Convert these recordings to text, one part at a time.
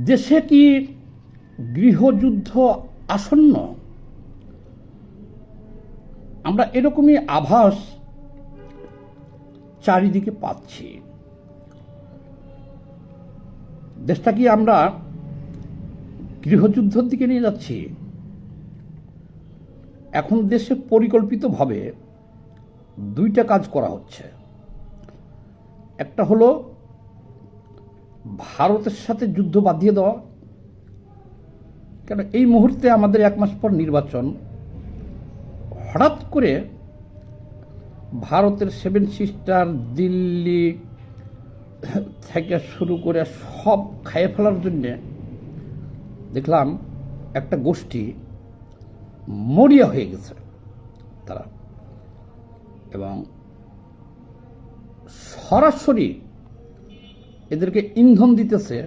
দেশে কি গৃহযুদ্ধ আসন্ন? আমরা এরকমই আভাস চারিদিকে পাচ্ছি। দেশটা কি আমরা গৃহযুদ্ধের দিকে নিয়ে যাচ্ছি? এখন দেশে পরিকল্পিতভাবে দুইটা কাজ করা হচ্ছে। একটা হলো ভারতের সাথে যুদ্ধ বাঁধিয়ে দেওয়া, কেন এই মুহূর্তে আমাদের 1 মাস পর নির্বাচন। হঠাৎ করে ভারতের 7 সিস্টার, দিল্লি থেকে শুরু করে সব খাইয়ে ফেলার জন্যে দেখলাম একটা গোষ্ঠী মরিয়া হয়ে গেছে তারা, এবং সরাসরি এদেরকে ইন্ধন দিতেছে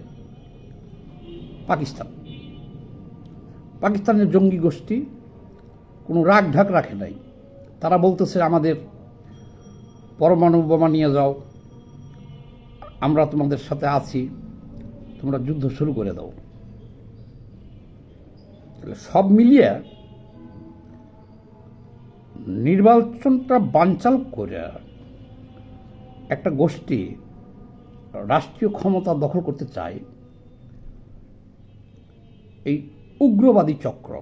পাকিস্তানের জঙ্গি গোষ্ঠী। কোনো রাগ ঢাক রাখে নাই। তারা বলতেছে আমাদের পরমাণু বোমা নিয়ে যাও, আমরা তোমাদের সাথে আছি, তোমরা যুদ্ধ শুরু করে দাও। তাহলে সব মিলিয়ে নির্বাচনটা বানচাল করে একটা গোষ্ঠী রাষ্ট্রীয় ক্ষমতা দখল করতে চায়, এই উগ্রবাদী চক্র।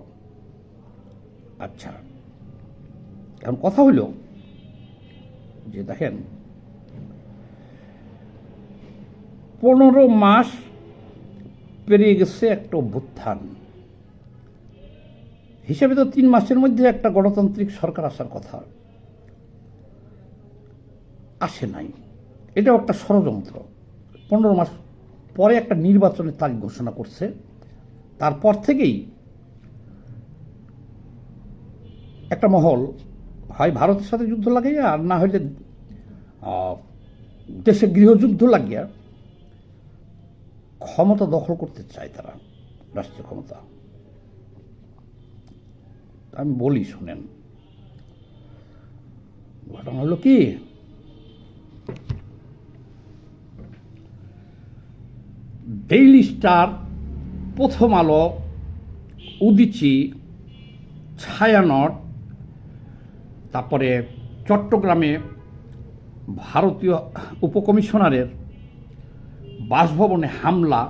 আচ্ছা, এখন কথা হইল যে দেখেন, 15 মাস পেরিয়ে গেছে একটা অভ্যুত্থান হিসেবে, তো 3 মাসের মধ্যে একটা গণতান্ত্রিক সরকার আসার কথা, আসে নাই। এটাও একটা ষড়যন্ত্র। 15 মাস পরে একটা নির্বাচনের তারিখ ঘোষণা করছে, তারপর থেকেই একটা মহল হয় ভারতের সাথে যুদ্ধ লাগিয়ে, আর না হইলে দেশে গৃহযুদ্ধ লাগিয়ে ক্ষমতা দখল করতে চায় তারা, রাষ্ট্রীয় ক্ষমতা। আমি বলি, শুনেন। ঘটনা হলো কি, ডেইলি স্টার, প্রথম আলো, উদীচী, ছায়ানট, তারপরে চট্টগ্রামে ভারতীয় উপকমিশনারের বাসভবনে হামলা,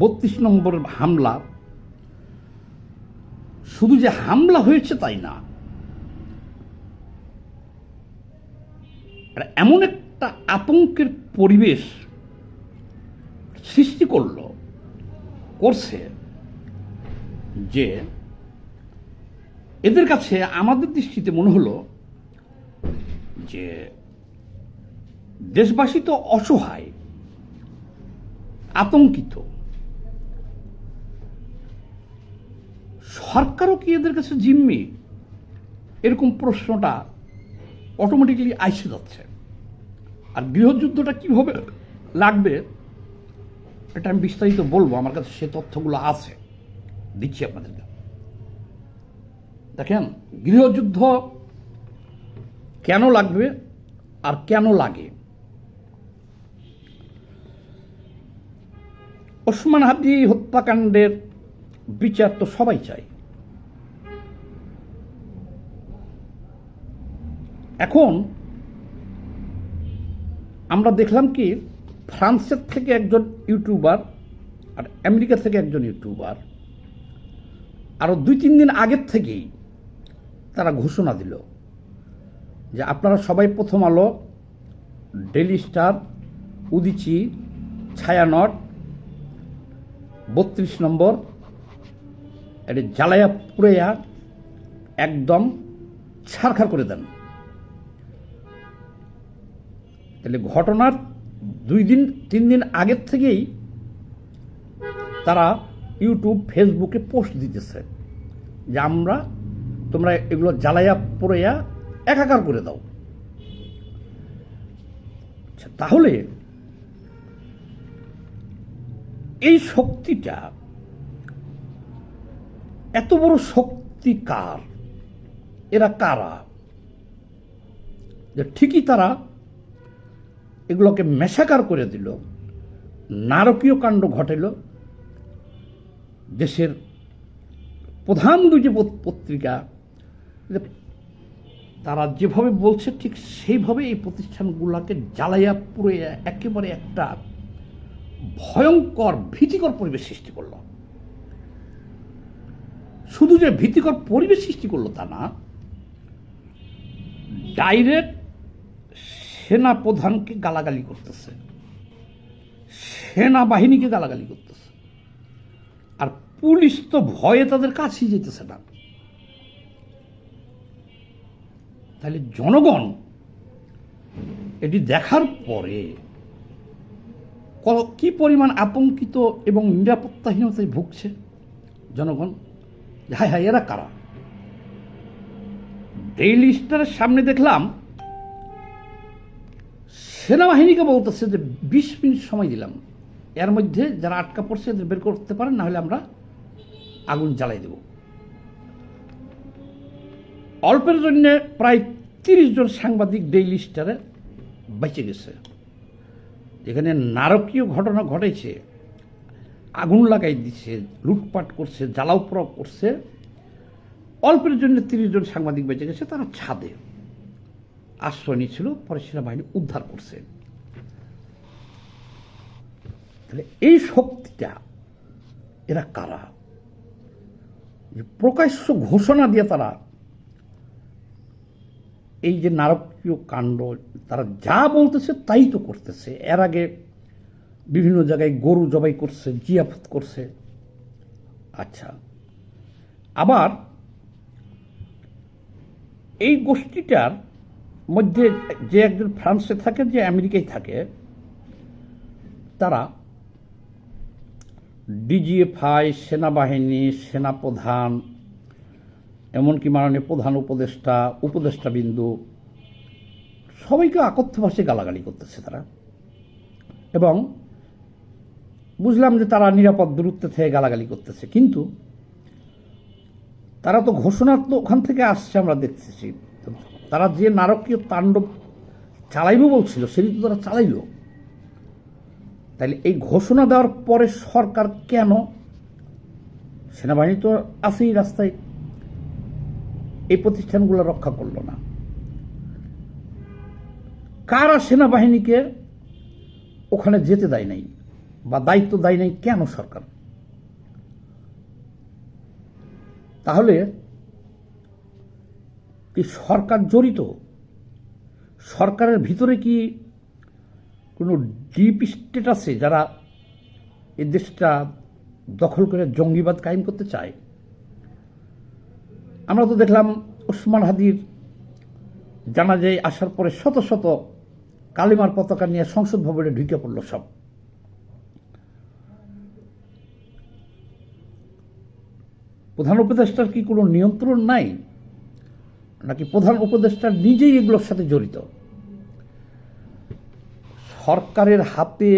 32 নম্বরের হামলা। শুধু যে হামলা হয়েছে তাই না, এমন একটা আতঙ্কের পরিবেশ সৃষ্টি করছে যে এদের কাছে আমাদের দৃষ্টিতে মনে হলো যে দেশবাসী তো অসহায়, আতঙ্কিত, সরকারও কি এদের কাছে জিম্মি? এরকম প্রশ্নটা অটোমেটিক্যালি আইসে যাচ্ছে। আর গৃহযুদ্ধটা কিভাবে লাগবে এটা আমি বিস্তারিত বলবো, আমার কাছে সে তথ্যগুলো আছে, দিচ্ছি আপনাদেরকে। দেখেন, গৃহযুদ্ধ কেন লাগবে আর কেন লাগে। ওসমান হাদি হত্যাকাণ্ডের বিচার তো সবাই চায়। এখন আমরা দেখলাম কি, ফ্রান্সের থেকে একজন ইউটিউবার আর আমেরিকা থেকে একজন ইউটিউবার আরও 2-3 দিন আগের থেকেই তারা ঘোষণা দিল যে আপনারা সবাই প্রথম আলো, ডেইলি স্টার, উদীচী, ছায়ানট, 32 নম্বর, এটা জ্বালায়া পুড়াইয়া একদম ছারখার করে দেন। তাহলে ঘটনার 2-3 দিন আগের থেকেই তারা ইউটিউব, ফেসবুকে পোস্ট দিতেছে যে তোমরা এগুলো জ্বালাইয়া পোড়াইয়া একাকার করে দাও। তাহলে এই শক্তিটা, এত বড় শক্তি কার? এরা কারা? যে ঠিকই তারা এগুলোকে মেশাকার করে দিল, নারকীয় কাণ্ড ঘটেল। দেশের প্রধান দুটি পত্রিকা তারা যেভাবে বলছে ঠিক সেইভাবে এই প্রতিষ্ঠানগুলোকে জ্বালাইয়া পুড়ে একেবারে একটা ভয়ঙ্কর ভীতিকর পরিবেশ সৃষ্টি করল। শুধু যে ভীতিকর পরিবেশ সৃষ্টি করলো তা না, ডাইরেক্ট সেনা প্রধানকে গালাগালি করতেছে, সেনাবাহিনীকে গালাগালি করতেছে, আর পুলিশ তো ভয়ে তাদের কাছেই যেতেছে না। তাহলে জনগণ এটি দেখার পরে কি পরিমাণ আতঙ্কিত এবং নিরাপত্তাহীনতায় ভুগছে জনগণ। হায় হায়, এরা কারা? ডেইলি স্টারের সামনে দেখলাম সেনাবাহিনীকে বলতেছে যে 20 মিনিট সময় দিলাম, এর মধ্যে যারা আটকা পড়ছে এদের বের করতে পারেন, না হলে আমরা আগুন জ্বালাই দেব। অল্পের জন্য প্রায় 30 জন সাংবাদিক ডেইলি স্টারে বেঁচে গেছে। যেখানে নারকীয় ঘটনা ঘটেছে, আগুন লাগাই দিচ্ছে, লুটপাট করছে, জ্বালাও পোড়াও করছে, অল্পের জন্য 30 জন সাংবাদিক বেঁচে গেছে। তারা ছাদে আশ্রয় নিয়েছিল, পরে সেনাবাহিনী উদ্ধার করছে। তাহলে এই শক্তিটা এরা কারা? প্রকাশ্য ঘোষণা দিয়ে তারা এই যে নারকীয় কাণ্ড, তারা যা বলতেছে তাই তো করতেছে। এর আগে বিভিন্ন জায়গায় গরু জবাই করছে, জিয়াফত করছে। আচ্ছা, আবার এই গোষ্ঠীটার মধ্যে যে একজন ফ্রান্সে থাকে, যে আমেরিকায় থাকে, তারা ডিজিএফআই, সেনাবাহিনী, সেনাপ্রধান, এমনকি মাননীয় প্রধান উপদেষ্টা, উপদেষ্টাবিন্দু সবাইকে আকথ্য ভাষায় গালাগালি করতেছে তারা। এবং বুঝলাম যে তারা নিরাপদ দূরত্বে থেকে গালাগালি করতেছে, কিন্তু তারা তো ঘোষণা তো ওখান থেকে আসছে, আমরা দেখতেছি। তারা যে নারকীয় তাণ্ডব চালাইব বলছিল সেটি তো তারা চালাইল। তাইলে এই ঘোষণা দেওয়ার পরে সরকার কেন, সেনাবাহিনী তো আছেই রাস্তায়, এই প্রতিষ্ঠানগুলো রক্ষা করল না? কারা সেনাবাহিনীকে ওখানে যেতে দেয় নাই বা দায়িত্ব দেয় নাই কেন সরকার? তাহলে কি সরকার জড়িত? সরকারের ভিতরে কি কোনো ডিপ স্টেট আছে যারা এই দেশটা দখল করে জঙ্গিবাদ কায়েম করতে চায়? আমরা তো দেখলাম ওসমান হাদির জানাজায় আসার পরে শত শত কালিমার পতাকা নিয়ে সংসদ ভবনে ঢুকে পড়ল সব। প্রধান উপদেষ্টার কি কোনো নিয়ন্ত্রণ নাই, নাকি প্রধান উপদেষ্টা নিজেই এগুলোর সাথে জড়িত? সরকারের হাতে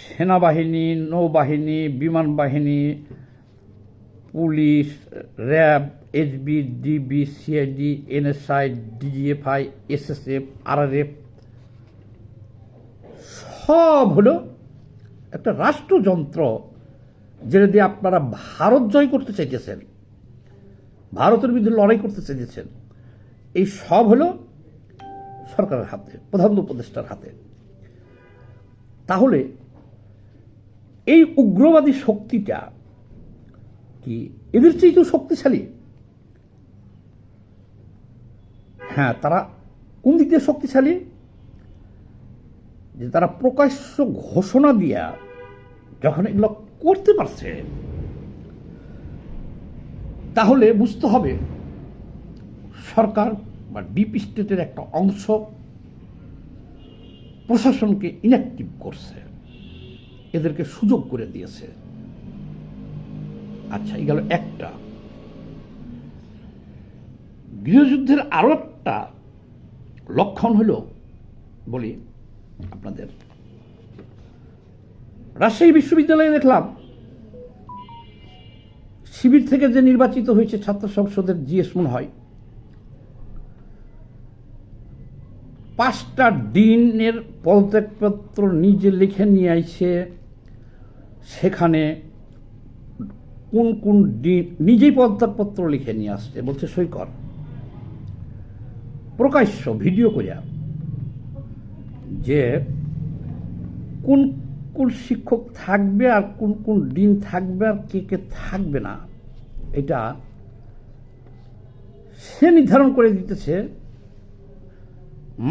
সেনাবাহিনী, নৌবাহিনী, বিমান বাহিনী, police, RAB, HB, DB, CID, NSI, DGFI, SSF, RRF সব হলো একটা রাষ্ট্রযন্ত্র, যেটা দিয়ে আপনারা ভারত জয় করতে চাইতেছেন, ভারতের বিরুদ্ধে লড়াই করতে চাইতেছেন। এই সব হলো সরকারের হাতে, প্রধান উপদেষ্টার হাতে। তাহলে এই উগ্রবাদী শক্তিটা কি এদের চেয়ে তো শক্তিশালী? হ্যাঁ, তারা কোন দিক দিয়ে শক্তিশালী? যে তারা প্রকাশ্য ঘোষণা দিয়া যখন এগুলো করতে পারছে, তাহলে বুঝতে হবে সরকার বা ডিপ স্টেটের একটা অংশ প্রশাসনকে ইনঅ্যাক্টিভ করছে, এদেরকে সুযোগ করে দিয়েছে। আচ্ছা, এই গেল একটা। গৃহযুদ্ধের আরো একটা লক্ষণ হলো বলি আপনাদের, রাজশাহী বিশ্ববিদ্যালয়ে দেখলাম শিবির থেকে যে নির্বাচিত হয়েছে ছাত্র সংসদের জিএস মনে হয়, 5টা ডিনের পদত্যাগপত্র নিজে লিখে নিয়ে আইছে, সেখানে কোন কোন ডিন নিজেই পদত্যাগপত্র লিখে নিয়ে আসছে, বলছে সই কর, প্রকাশ্য ভিডিও করিয়া, যে কোন কোন শিক্ষক থাকবে আর কোন কোন ডিন থাকবে আর কে কে থাকবে না, এটা সে নির্ধারণ করে দিতেছে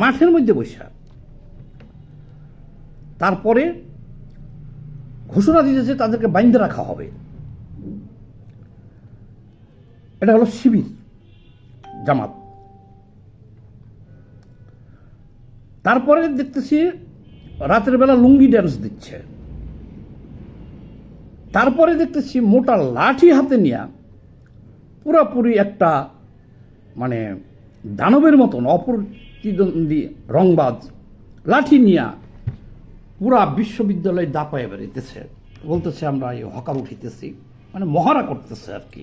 মাঠের মধ্যে বসে। তারপরে ঘোষণা দিতেছে তাদেরকে বাইন্ধে রাখা হবে। এটা হলো শিবির, জামাত। তারপরে দেখতেছি রাতের বেলা লুঙ্গি ড্যান্স দিচ্ছে। তারপরে দেখতেছি মোটা লাঠি হাতে নিয়ে পুরাপুরি একটা মানে দানবের মতন অপ্রতিদ্বন্দ্বী রংবাজ লাঠি নিয়ে পুরা বিশ্ববিদ্যালয় দাপায় বেরোতেছে, বলতেছে আমরা এই হকার উঠিতেছি, মানে মহারা করতেছে আর কি।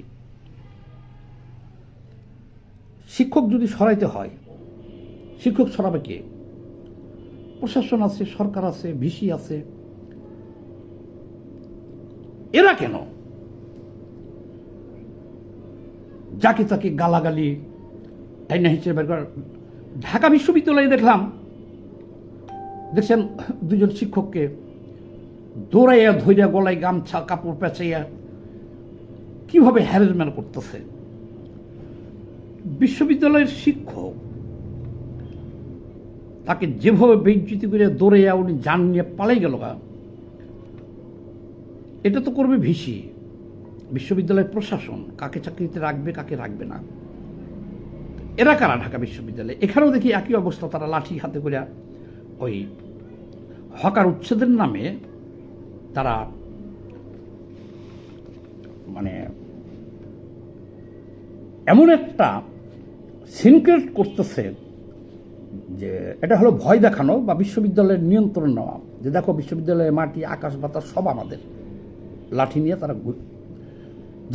শিক্ষক যদি সরাইতে হয়, শিক্ষক সরাবে কে? প্রশাসন আছে, সরকার আছে, ভিসি আছে। এরা কেন যাকে তাকে গালাগালি টাইনা হিসেবে? ঢাকা বিশ্ববিদ্যালয়ে দেখছেন 2জন শিক্ষককে দৌড়াইয়া ধৈর্য গলায় গামছা কাপড় পেঁচাইয়া কিভাবে হ্যারাসমেন্ট করতেছে। বিশ্ববিদ্যালয়ের শিক্ষক তাকে যেভাবে বেইজ্জতি করে দৌড়াইয়া উনি জান নিয়ে পালাই গেল, এটা তো করবে ভিসি, বিশ্ববিদ্যালয়ের প্রশাসন, কাকে চাকরিতে রাখবে কাকে রাখবে না। এরা কারা? ঢাকা বিশ্ববিদ্যালয়ে। এখানেও দেখি একই অবস্থা, তারা লাঠি হাতে করে ওই হকার উচ্ছেদের নামে তারা মানে এমন একটা সিনক্রেট করতেছে যে এটা হলো ভয় দেখানো বা বিশ্ববিদ্যালয়ের নিয়ন্ত্রণ নেওয়া, যে দেখো বিশ্ববিদ্যালয়ের মাটি আকাশ বাতাস সব আমাদের। লাঠি নিয়ে তারা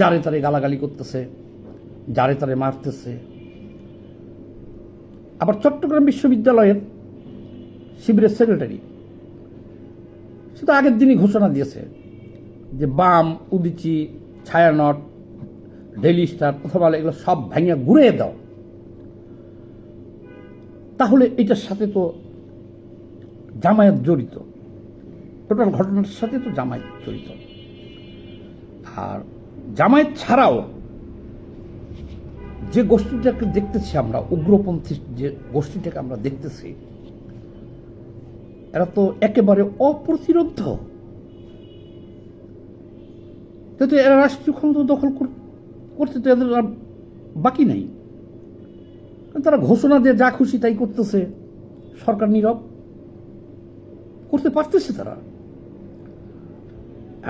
যারে তারে গালাগালি করতেছে, যারে তারে মারতেছে। আবার চট্টগ্রাম বিশ্ববিদ্যালয়ের শিবিরের সেক্রেটারি সে তো আগের দিনই ঘোষণা দিয়েছে যে বাম, উদিচি, ছায়ানট, ডেইলি স্টার অথবা এগুলো সব ভেঙে ঘুরিয়ে দাও। তাহলে এটার সাথে তো জামায়াত জড়িত, টোটাল ঘটনার সাথে তো জামায়াত জড়িত। আর জামায়াত ছাড়াও যে গোষ্ঠীটাকে দেখতেছি আমরা, উগ্রপন্থী যে গোষ্ঠীটাকে আমরা দেখতেছি, এরা তো একেবারে অপ্রতিরোধ্য। তো এরা রাষ্ট্রীয় ক্ষমতা দখল করতে তো এদের আর বাকি নাই। তারা ঘোষণা দিয়ে যা খুশি তাই করতেছে, সরকার নীরব, করতে পারতেছে। তারা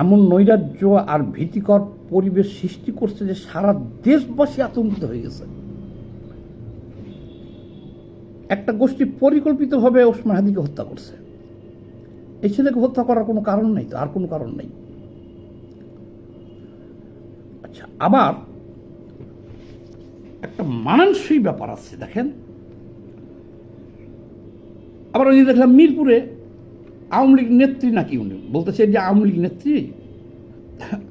এমন নৈরাজ্য আর ভীতিকর পরিবেশ সৃষ্টি করছে যে সারা দেশবাসী আতঙ্কিত হয়ে গেছে। একটা গোষ্ঠী পরিকল্পিতভাবে ওসমান হাদিকে হত্যা করছে। এই ছেলেকে হত্যা করার কোনো কারণ নেই, তো আর কোনো কারণ নেই। আচ্ছা, আবার একটা মানানসই ব্যাপার আছে। দেখেন, আবার ওই দেখলাম মিরপুরে আওয়ামী লীগ নেত্রী নাকি, উনি বলতেছে যে আওয়ামী লীগ নেত্রী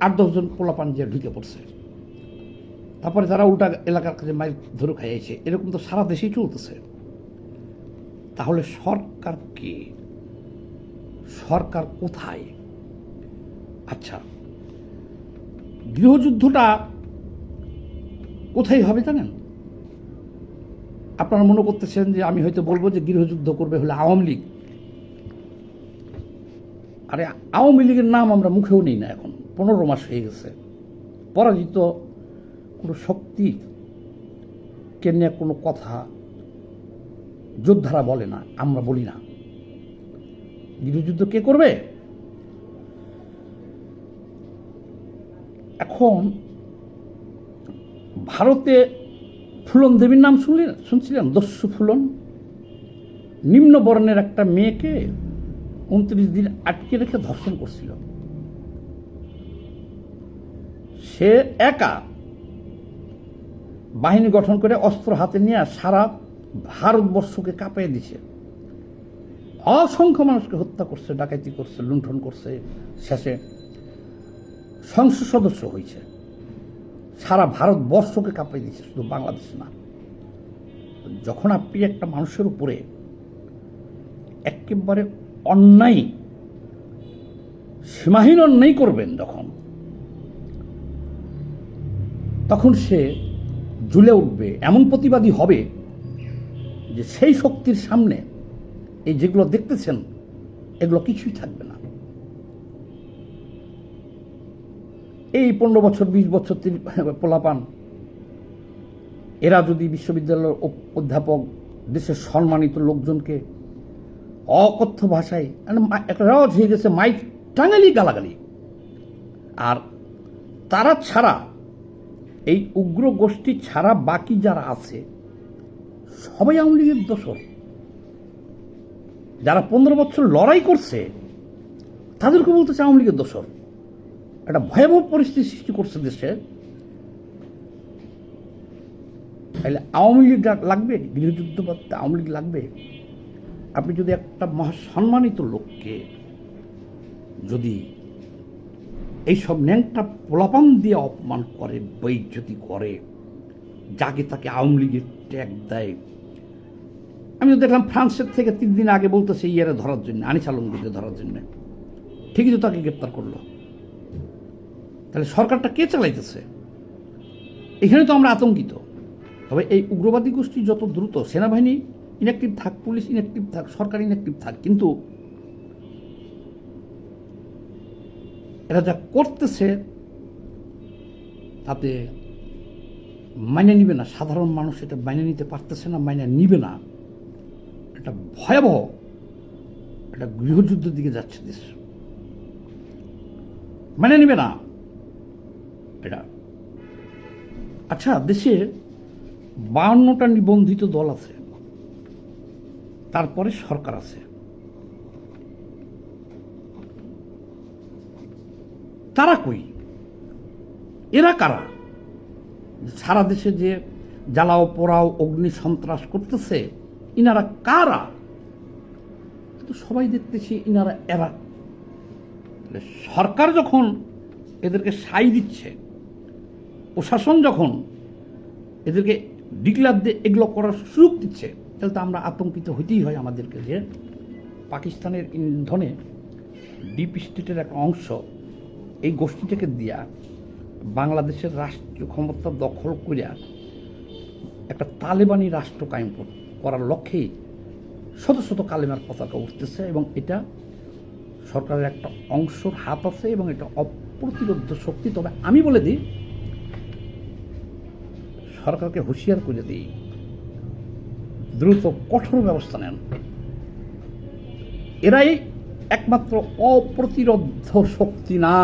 8-10 জন পোলাপান যে ঢুকে পড়ছে, তারপরে তারা উল্টা এলাকার কাছে মাইল ধরে খাইয়েছে। এরকম তো সারা দেশেই চলতেছে। তাহলে সরকার কে? সরকার কোথায়? আচ্ছা, গৃহযুদ্ধটা কোথায় হবে জানেন? আপনারা মনে করতেছেন যে আমি হয়তো বলবো যে গৃহযুদ্ধ করবে হলে আওয়ামী লীগ। আরে আওয়ামী লীগের নাম আমরা মুখেও নেই না, এখন 15 মাস হয়ে গেছে। পরাজিত কোনো শক্তি কে নিয়ে কোনো কথা যোদ্ধারা বলে না, আমরা বলি না। গৃহযুদ্ধ কে করবে? এখন ভারতে ফুলন দেবীর নাম শুনছিলেন? দস্যু ফুলন, নিম্ন বর্ণের একটা মেয়েকে 29 দিন আটকে রেখে ধর্ষণ করছিল। সে একা বাহিনী গঠন করে অস্ত্র হাতে নিয়ে সারা ভারতবর্ষকে কাঁপিয়ে দিছে। অসংখ্য মানুষকে হত্যা করছে, ডাকাতি করছে, লুণ্ঠন করছে, শেষে সংসদ সদস্য হয়েছে, সারা ভারতবর্ষকে কাঁপাই দিচ্ছে, শুধু বাংলাদেশ না। যখন আপনি একটা মানুষের উপরে একেবারে অন্যায়, সীমাহীন অন্যায় করবেন তখন সে জ্বলে উঠবে, এমন প্রতিবাদী হবে যে সেই শক্তির সামনে এই যেগুলো দেখতেছেন এগুলো কিছুই থাকবে না। এই 15 বছর 20 বছর পোলাপান এরা যদি বিশ্ববিদ্যালয়ের অধ্যাপক, দেশের সম্মানিত লোকজনকে অকথ্য ভাষায় একটা রেওয়াজ হয়ে গেছে মাইক টাঙালি গালাগালি, আর তারা ছাড়া, এই উগ্র গোষ্ঠী ছাড়া বাকি যারা আছে সবাই আওয়ামী লীগের দোসর। যারা 15 বছর লড়াই করছে তাদেরকে বলতেছে আওয়ামী লীগের দোসর। একটা ভয়াবহ পরিস্থিতি সৃষ্টি করছে দেশে। তাহলে আওয়ামী লীগ লাগবে? গৃহযুদ্ধ বাদতে আওয়ামী লীগ লাগবে? আপনি যদি একটা মহাসম্মানিত লোককে যদি এইসব ন্যাংটা পোলাপান দিয়ে অপমান করে, বেইজ্জতি করে, যাকে তাকে আওয়ামী লীগের ট্যাগ দেয়। আমি তো দেখলাম ফ্রান্সের থেকে 3 দিন আগে বলতেছে ইয়ারে ধরার জন্য, আনিস আলমগীরকে ধরার জন্য, ঠিকই তো তাকে গ্রেপ্তার করলো। তাহলে সরকারটা কে চালাইতেছে? এখানে তো আমরা আতঙ্কিত। তবে এই উগ্রবাদী গোষ্ঠী যত দ্রুত, সেনাবাহিনী ইনঅ্যাক্টিভ থাক, পুলিশ ইনঅ্যাক্টিভ থাক, সরকার ইনঅ্যাক্টিভ থাক, কিন্তু এরা যা করতেছে তাতে মাইনে নিবে না সাধারণ মানুষ। এটা মাইনে নিতে পারতেছে না, মাইনে নিবে না। এটা ভয়াবহ একটা গৃহযুদ্ধের দিকে যাচ্ছে দেশ, মেনে নিবে না এটা। আচ্ছা, দেশে 52টা নিবন্ধিত দল আছে, তারপরে সরকার আছে। তারা কই? এরা কারা? সারা দেশে যে জ্বালাও পোড়াও অগ্নি সন্ত্রাস করতেছে, ইনারা কারা? তো সবাই দেখতেছি ইনারা এরা। সরকার যখন এদেরকে সাই দিচ্ছে, প্রশাসন যখন এদেরকে ডিক্লার দিয়ে এগুলো করার সুযোগ দিচ্ছে, তাহলে তো আমরা আতঙ্কিত হইতেই হয় আমাদেরকে, যে পাকিস্তানের ইন্ধনে ডিপ স্টেটের একটা অংশ এই গোষ্ঠীটাকে দিয়া বাংলাদেশের রাষ্ট্রীয় ক্ষমতা দখল করিয়া একটা তালেবানি রাষ্ট্র কায়েম করার লক্ষ্যেই শত শত কালেমার পতাকা উঠতেছে, এবং এটা সরকারের একটা অংশর হাত আছে, এবং এটা অপ্রতিরোধ্য শক্তি। তবে আমি বলে দিই, সরকারকে হুঁশিয়ার করে দিই, দ্রুত কঠোর ব্যবস্থা নেন। এরাই একমাত্র অপ্রতিরোধ্য শক্তি না।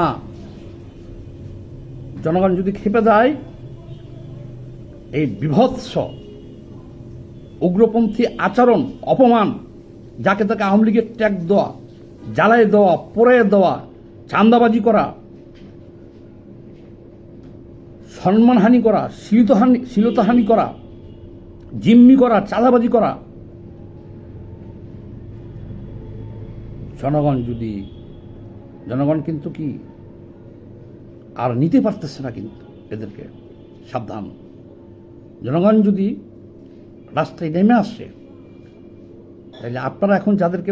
জনগণ যদি খেপে যায়, এই বিভৎস উগ্রপন্থী আচরণ, অপমান, যাকে তাকে আওয়ামী লীগের ট্যাগ দেওয়া, জ্বালায় দেওয়া, পোড়ে দেওয়া, চাঁদাবাজি করা, সম্মানহানি করা, শ্লীলতাহানি করা, জিম্মি করা, চাঁদাবাজি করা, জনগণ কিন্তু কি আর নিতে পারতেছে না, কিন্তু এদেরকে সাবধান। জনগণ যদি রাস্তায় নেমে আসছে, তাহলে আপনারা এখন যাদেরকে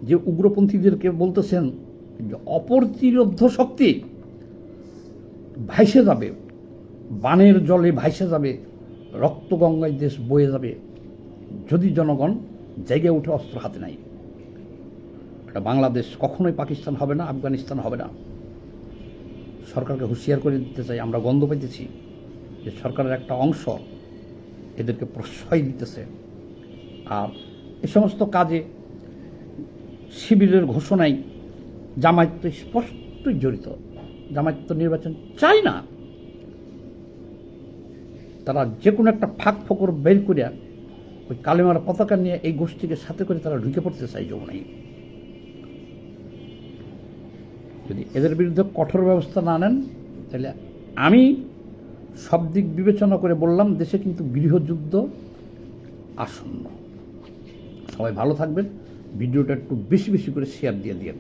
যে উগ্রপন্থীদেরকে বলতেছেন যে অপ্রতিরোধ্য শক্তি, ভাইসে যাবে, বানের জলে ভাইসে যাবে, রক্তগঙ্গায় দেশ বয়ে যাবে যদি জনগণ জায়গায় উঠে অস্ত্র হাতে নাই। এটা বাংলাদেশ কখনোই পাকিস্তান হবে না, আফগানিস্তান হবে না। সরকারকে হুঁশিয়ার করে দিতে চাই, আমরা গন্ধ পাইতেছি যে সরকারের একটা অংশ এদেরকে প্রশ্রয় দিতেছে। আর এ সমস্ত কাজে শিবিরের ঘোষণায় জামায়াত তো স্পষ্টই জড়িত। জামায়াত তো নির্বাচন চায় না, তারা যে কোনো একটা ফাঁক ফোকর বের করিয়া ওই কালেমার পতাকা নিয়ে এই গোষ্ঠীকে সাথে করে তারা ঢুকে পড়তে চাই যমুনায়। যদি এদের বিরুদ্ধে কঠোর ব্যবস্থা না নেন, তাহলে আমি সব দিক বিবেচনা করে বললাম, দেশে কিন্তু গৃহযুদ্ধ আসন্ন। সবাই ভালো থাকবেন, ভিডিওটা একটু বেশি বেশি করে শেয়ার দিয়ে দিয়েন।